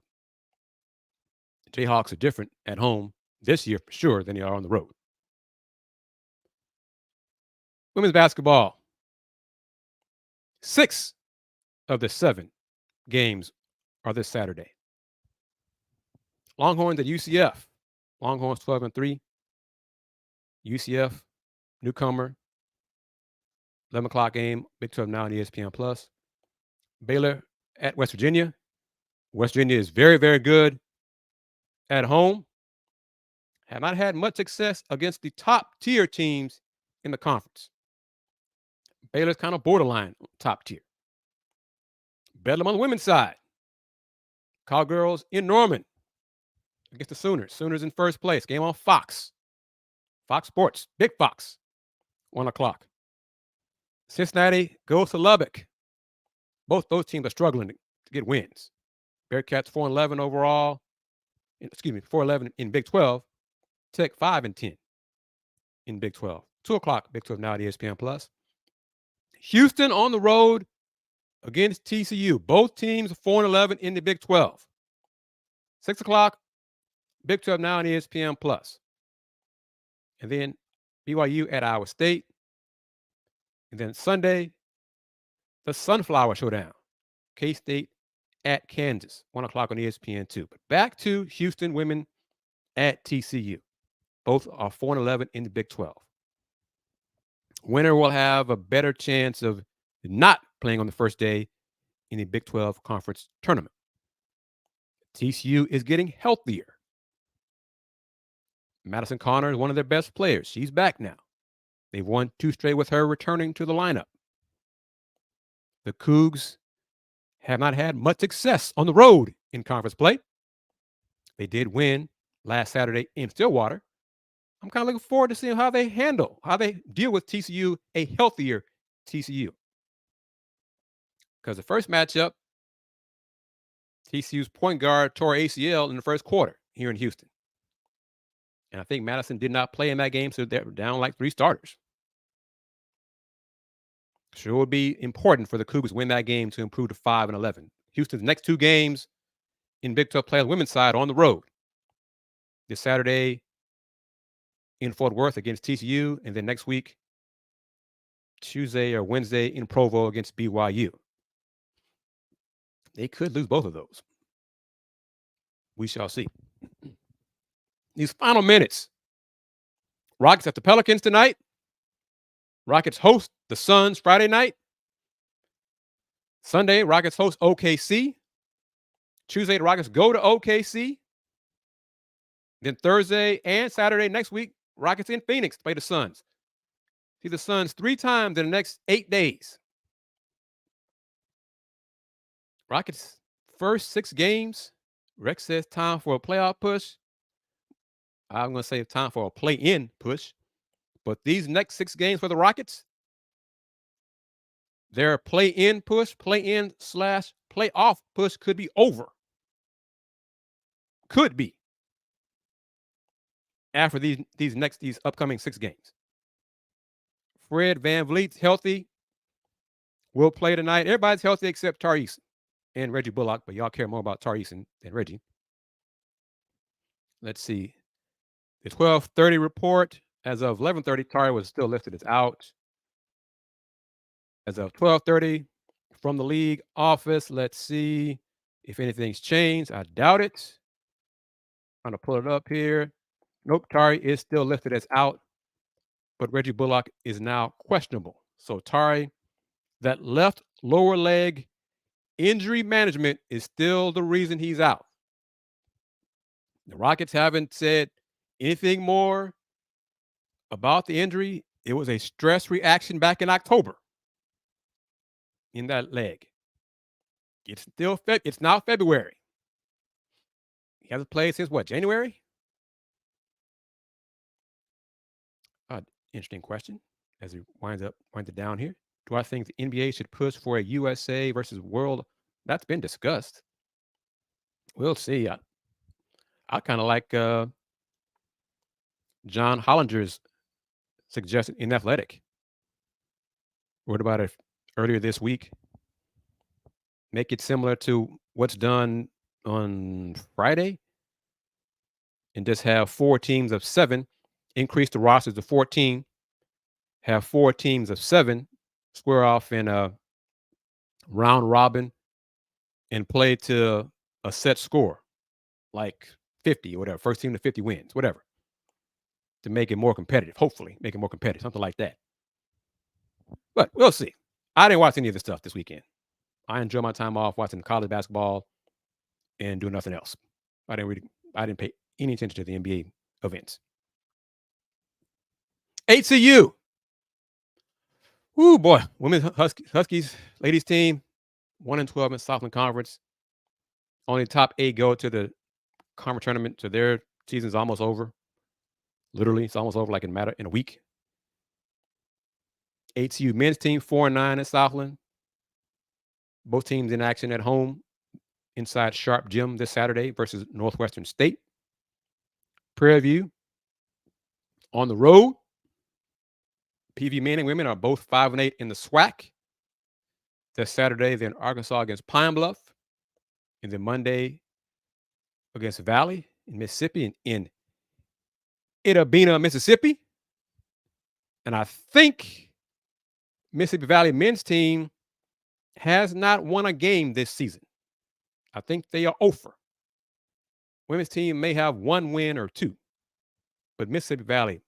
The Jayhawks are different at home this year for sure than they are on the road. Women's basketball. 6 of the 7 games are this Saturday. Longhorns at UCF. Longhorns 12-3. UCF, newcomer. 11 o'clock game, Big 12 now on ESPN+. Baylor at West Virginia. West Virginia is very, very good at home. Have not had much success against the top tier teams in the conference. Baylor's kind of borderline top tier. Bedlam on the women's side. Cowgirls in Norman against the Sooners. Sooners in first place. Game on Fox. Fox Sports. Big Fox. 1 o'clock. Cincinnati goes to Lubbock. Both those teams are struggling to get wins. Bearcats 4-11 overall. 4-11 in Big 12. Tech 5-10 in Big 12. 2 o'clock, Big 12 now at ESPN+. Houston on the road against TCU. Both teams 4-11 in the Big 12. 6 o'clock, Big 12 now on ESPN+. And then BYU at Iowa State. And then Sunday, the Sunflower Showdown. K-State at Kansas. 1 o'clock on ESPN2. But back to Houston women at TCU. Both are 4-11 in the Big 12. Winner will have a better chance of not playing on the first day in the Big 12 conference tournament. TCU is getting healthier. Madison Connor is one of their best players. She's back now. They've won 2 straight with her returning to the lineup. The Cougs have not had much success on the road in conference play. They did win last Saturday in Stillwater. I'm kind of looking forward to seeing how they deal with TCU, a healthier TCU. Because the first matchup, TCU's point guard tore ACL in the first quarter here in Houston. And I think Madison did not play in that game, so they're down like 3 starters. Sure would be important for the Cougars to win that game to improve to 5-11. Houston's next 2 games in Big 12 play on the women's side on the road. This Saturday in Fort Worth against TCU, and then next week, Tuesday or Wednesday in Provo against BYU. They could lose both of those. We shall see. These final minutes. Rockets at the Pelicans tonight. Rockets host the Suns Friday night. Sunday, Rockets host OKC. Tuesday, the Rockets go to OKC. Then Thursday and Saturday next week, Rockets in Phoenix to play the Suns. See the Suns 3 times in the next 8 days. Rockets first 6 games. Rex says time for a playoff push. I'm going to say time for a play-in push. But these next 6 games for the Rockets, their play-in push, play-in/playoff push could be over. Could be. After these upcoming 6 games. Fred VanVleet's healthy. Will play tonight. Everybody's healthy except Tyrese and Reggie Bullock, but y'all care more about Tyrese than Reggie. Let's see. The 12:30 report. As of 11:30, Tari was still listed as out. As of 12:30, from the league office, let's see if anything's changed. I doubt it. I'm going to pull it up here. Nope, Tari is still listed as out, but Reggie Bullock is now questionable. So Tari, that left lower leg injury management is still the reason he's out. The Rockets haven't said anything more about the injury. It was a stress reaction back in October in that leg. It's now February. He hasn't played since what, January? Interesting question as he winds it down here. Do I think the NBA should push for a USA versus world? That's been discussed. We'll see. I kind of like John Hollinger's suggestion in Athletic. What about it earlier this week? Make it similar to what's done on Friday and just have 4 teams of 7, increase the rosters to 14, have 4 teams of 7, square off in a round robin and play to a set score, like 50 or whatever, first team to 50 wins, whatever, to make it more competitive, hopefully make it more competitive, something like that. But we'll see. I didn't watch any of this stuff this weekend. I enjoy my time off watching college basketball and doing nothing else. I didn't pay any attention to the NBA events. HCU. Ooh, boy. Women's Huskies ladies team, 1-12 in Southland Conference. Only top 8 go to the conference tournament, so their season's almost over. Literally, it's almost over like in a week. HCU men's team, 4-9 at Southland. Both teams in action at home inside Sharp Gym this Saturday versus Northwestern State. Prairie View on the road. PV men and women are both 5-8 in the SWAC. This Saturday, then Arkansas against Pine Bluff. And then Monday against Valley in Mississippi and in Itabena, Mississippi. And I think Mississippi Valley men's team has not won a game this season. I think they are over. Women's team may have 1 win or 2. But Mississippi Valley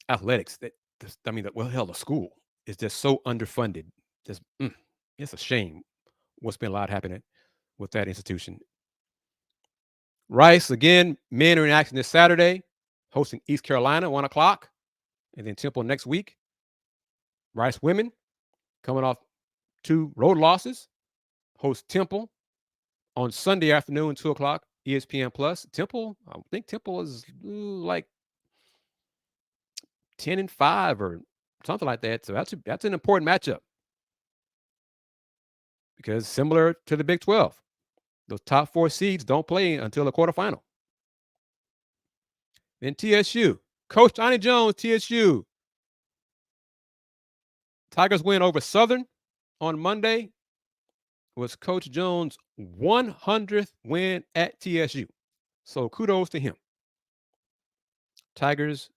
athletics, the school is just so underfunded. It's a shame what's been a lot happening with that institution. Rice, again, men are in action this Saturday, hosting East Carolina, 1 o'clock. And then Temple next week. Rice women coming off 2 road losses, host Temple on Sunday afternoon, 2 o'clock, ESPN Plus. Temple, I think Temple is like 10-5 or something like that. So that's an important matchup because similar to the Big 12, those top 4 seeds don't play until the quarterfinal. Then TSU, Coach Johnny Jones, TSU. Tigers win over Southern on Monday. Was Coach Jones' 100th win at TSU. So kudos to him. Tigers,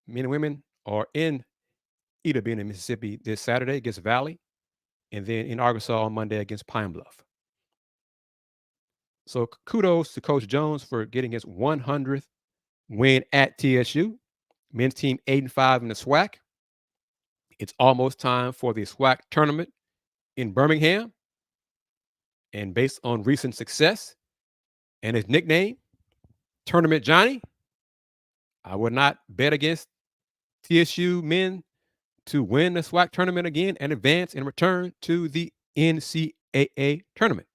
men and women, are in Itabena, Mississippi this Saturday against Valley, and then in Arkansas on Monday against Pine Bluff. So kudos to Coach Jones for getting his 100th win at TSU. Men's team 8-5 in the SWAC. It's almost time for the SWAC tournament in Birmingham. And based on recent success and his nickname, Tournament Johnny, I would not bet against TSU men to win the SWAC tournament again and advance and return to the NCAA tournament.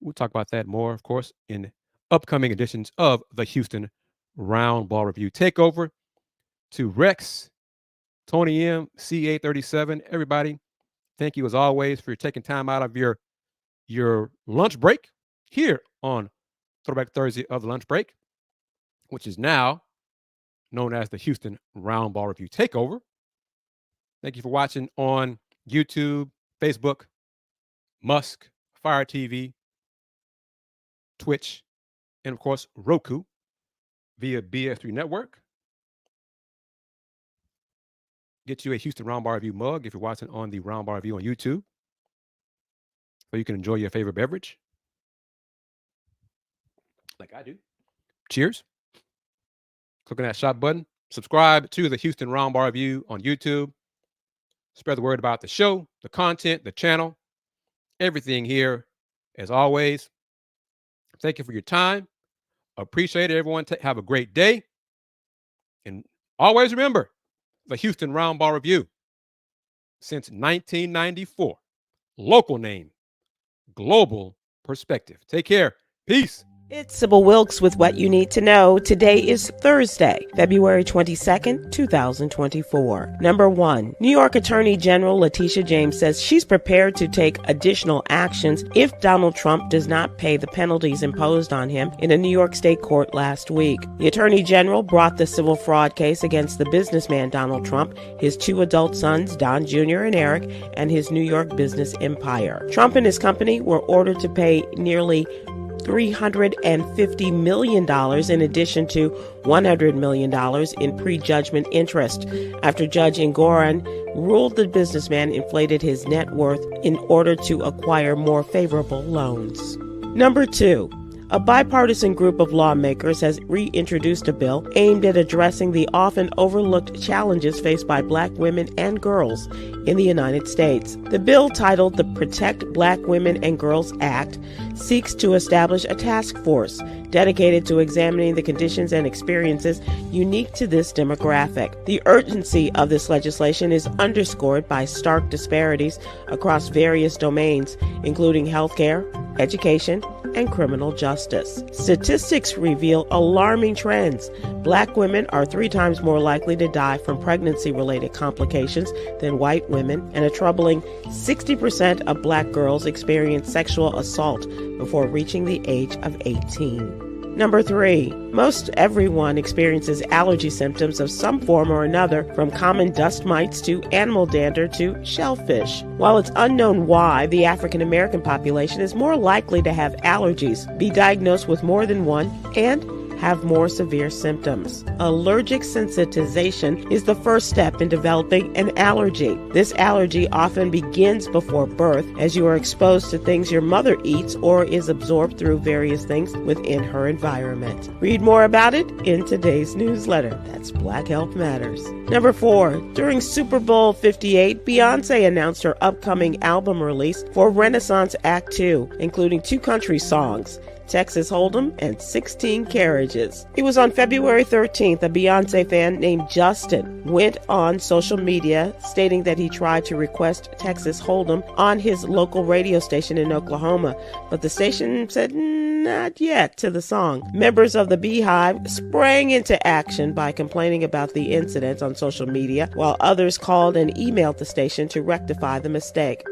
We'll talk about that more, of course, in upcoming editions of the Houston Roundball Review Takeover. To Rex, Tony M, CA37, everybody, thank you as always for taking time out of your lunch break here on Throwback Thursday of the Lunch Break, which is now known as the Houston Roundball Review Takeover. Thank you for watching on YouTube, Facebook, Musk, Fire TV, Twitch, and of course, Roku via BS3 Network. Get you a Houston Roundball Review mug if you're watching on the Roundball Review on YouTube, so you can enjoy your favorite beverage like I do. Cheers. Click on that shop button. Subscribe to the Houston Roundball Review on YouTube. Spread the word about the show, the content, the channel, everything here. As always, thank you for your time. Appreciate it, everyone. Have a great day. And always remember, the Houston Roundball Review, since 1994. Local name, global perspective. Take care. Peace. It's Sybil Wilkes with what you need to know. Today is Thursday, February 22nd, 2024. Number 1, New York Attorney General Letitia James says she's prepared to take additional actions if Donald Trump does not pay the penalties imposed on him in a New York State court last week. The Attorney General brought the civil fraud case against the businessman Donald Trump, his 2 adult sons, Don Jr. and Eric, and his New York business empire. Trump and his company were ordered to pay nearly $350 million in addition to $100 million in prejudgment interest after Judge Engoron ruled the businessman inflated his net worth in order to acquire more favorable loans. Number 2. A bipartisan group of lawmakers has reintroduced a bill aimed at addressing the often overlooked challenges faced by Black women and girls in the United States. The bill, titled the Protect Black Women and Girls Act, seeks to establish a task force dedicated to examining the conditions and experiences unique to this demographic. The urgency of this legislation is underscored by stark disparities across various domains, including healthcare, education, and criminal justice. Statistics reveal alarming trends. Black women are 3 times more likely to die from pregnancy-related complications than white women, and a troubling 60% of Black girls experience sexual assault before reaching the age of 18. Number 3, most everyone experiences allergy symptoms of some form or another, from common dust mites to animal dander to shellfish. While it's unknown why, the African American population is more likely to have allergies, be diagnosed with more than one, and have more severe symptoms. Allergic sensitization is the first step in developing an allergy. This allergy often begins before birth, as you are exposed to things your mother eats or is absorbed through various things within her environment. Read more about it in today's newsletter. That's Black Health Matters. Number 4, during Super Bowl 58, Beyonce announced her upcoming album release for Renaissance Act 2, including 2 country songs, Texas Hold'em, and 16 Carriages. It was on February 13th, a Beyonce fan named Justin went on social media stating that he tried to request Texas Hold'em on his local radio station in Oklahoma, but the station said not yet to the song. Members of the Beehive sprang into action by complaining about the incident on social media, while others called and emailed the station to rectify the mistake.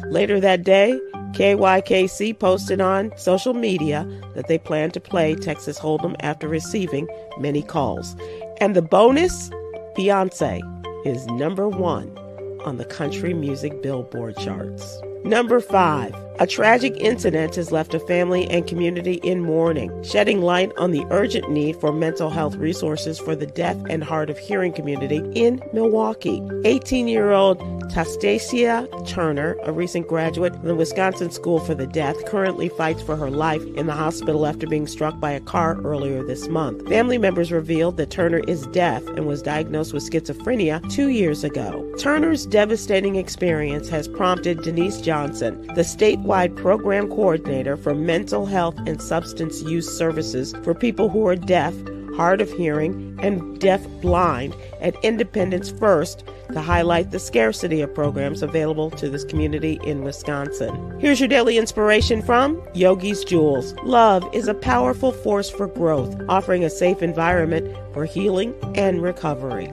Later that day, KYKC posted on social media that they plan to play Texas Hold'em after receiving many calls. And the bonus, Beyonce is number 1 on the country music Billboard charts. Number 5, a tragic incident has left a family and community in mourning, shedding light on the urgent need for mental health resources for the deaf and hard of hearing community in Milwaukee. 18-year-old Tastasia Turner, a recent graduate of the Wisconsin School for the Deaf, currently fights for her life in the hospital after being struck by a car earlier this month. Family members revealed that Turner is deaf and was diagnosed with schizophrenia 2 years ago. Turner's devastating experience has prompted Denise Johnson, the statewide program coordinator for mental health and substance use services for people who are deaf, hard of hearing, and deaf-blind at Independence First, to highlight the scarcity of programs available to this community in Wisconsin. Here's your daily inspiration from Yogi's Jewels. Love is a powerful force for growth, offering a safe environment for healing and recovery.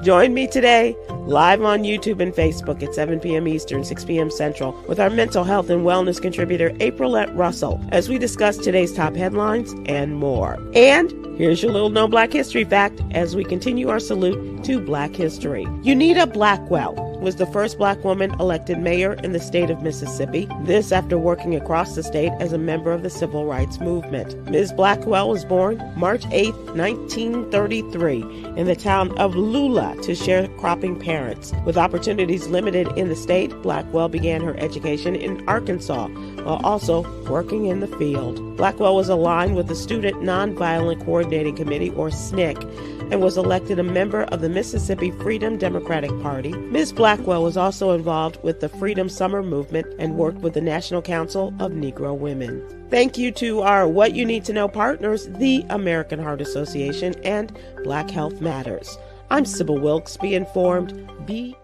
Join me today, live on YouTube and Facebook at 7 p.m. Eastern, 6 p.m. Central, with our mental health and wellness contributor, Aprilette Russell, as we discuss today's top headlines and more. And here's your little known Black history fact as we continue our salute to Black history. Unita Blackwell was the first Black woman elected mayor in the state of Mississippi, this after working across the state as a member of the civil rights movement. Ms. Blackwell was born March 8, 1933, in the town of Lula to sharecropping parents. With opportunities limited in the state, Blackwell began her education in Arkansas while also working in the field. Blackwell was aligned with the Student Nonviolent Coordinating Committee, or SNCC, and was elected a member of the Mississippi Freedom Democratic Party. Ms. Blackwell was also involved with the Freedom Summer Movement and worked with the National Council of Negro Women. Thank you to our What You Need to Know partners, the American Heart Association and Black Health Matters. I'm Sybil Wilkes. Be informed, be